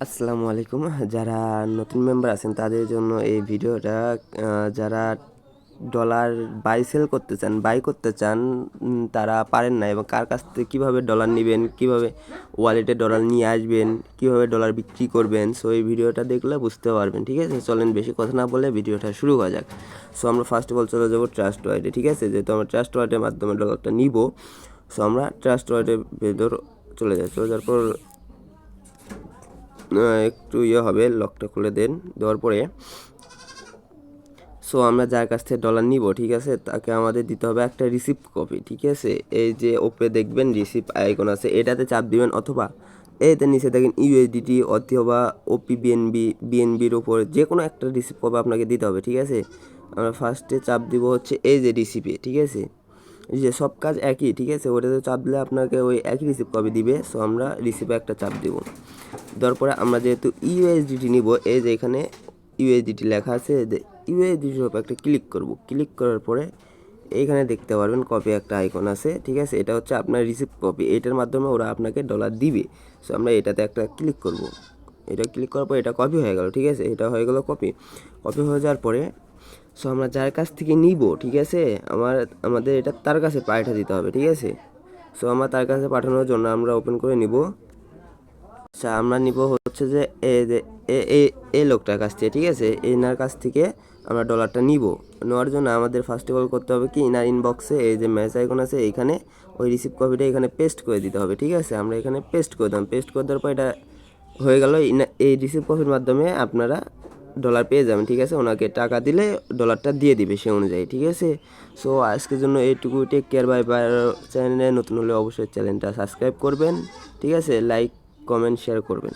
আসসালামু আলাইকুম। যারা নতুন মেম্বার আছেন তাদের জন্য এই ভিডিওটা। যারা ডলার বাই করতে চান তারা পারেন না, এবং কার কাছ থেকে কীভাবে ডলার নেবেন, কীভাবে ওয়ালেটে ডলার নিয়ে আসবেন, কীভাবে ডলার বিক্রি করবেন, সো এই ভিডিওটা দেখলে বুঝতে পারবেন। ঠিক আছে, চলেন বেশি কথা না বলে ভিডিওটা শুরু করা যাক। সো আমরা ফার্স্ট অফ অল চলে যাবো ট্রাস্ট ওয়ালেটে। ঠিক আছে, যেহেতু আমরা ট্রাস্ট ওয়ালেটের মাধ্যমে ডলারটা নিব, সো আমরা ট্রাস্ট ওয়ালেটের ভেতর চলে যাওয়ার পর একটু হবে, লকটা খুলে দেওয়ার পরে সো আমরা যার কাছ থেকে ডলার নিব, ঠিক আছে, তাকে আমাদের দিতে হবে একটা রিসিপ্ট কপি। ঠিক আছে, এই যে ওপরে দেখবেন রিসিপ্ট আইকন আছে, এটাতে চাপ দিবেন, অথবা এতে নিচে দেখেন ইউএসডিটি অথবা ওপি বিএনবির উপরে যে কোনো একটা রিসিপ্ট কপি আপনাকে দিতে হবে। ঠিক আছে, আমরা ফার্স্টে চাপ দিব হচ্ছে এই যে রিসিপে। ঠিক আছে, এই যে সব কাজ একই। ঠিক আছে, ওটাতে চাপ দিলে আপনাকে ওই একই রিসিপ্ট কপি দিবে। সো আমরা রিসিপে একটা চাপ দিব, দেওয়ার পরে আমরা যেহেতু ইউএসডিটি নিব, এই যে এখানে ইউএসডিটি লেখা আছে, ইউএসডিটির উপর একটা ক্লিক করব। ক্লিক করার পরে এইখানে দেখতে পারবেন কপি একটা আইকন আছে। ঠিক আছে, এটা হচ্ছে আপনার রিসিপ্ট কপি, এটার মাধ্যমে ওরা আপনাকে ডলার দিবে। সো আমরা এটাতে একটা ক্লিক করব। এটা ক্লিক করার পর এটা কপি হয়ে গেল। ঠিক আছে, এটা হয়ে গেল কপি হয়ে যাওয়ার পরে সো আমরা যার কাছ থেকে নিব, ঠিক আছে, আমাদের এটা তার কাছে পাঠিয়ে দিতে হবে। ঠিক আছে, সো আমরা তার কাছে পাঠানোর জন্য আমরা ওপেন করে নিব। আচ্ছা, আমরা নিব হচ্ছে যে এই লোকটার কাছ থেকে। ঠিক আছে, এনার কাছ থেকে আমরা ডলারটা নেওয়ার জন্য আমাদের ফার্স্ট অফ অল করতে হবে কি, ইনার ইনবক্সে এই যে ম্যাচ আইকন আছে, এইখানে ওই রিসিপ্ট কপিটা এখানে পেস্ট করে দিতে হবে। ঠিক আছে, আমরা এখানে পেস্ট করে দিলাম। পেস্ট করে দেওয়ার পর এটা হয়ে গেল। এই রিসিপ্ট কপির মাধ্যমে আপনারা ডলার পেয়ে যাবেন। ঠিক আছে, ওনাকে টাকা দিলে ডলারটা দিয়ে দিবে সে অনুযায়ী। ঠিক আছে, সো আজকের জন্য এইটুকু। Take care, bye bye. চ্যানেলে নতুন হলে অবশ্যই চ্যানেলটা সাবস্ক্রাইব করবেন। ঠিক আছে, লাইক কমেন্ট শেয়ার করবেন।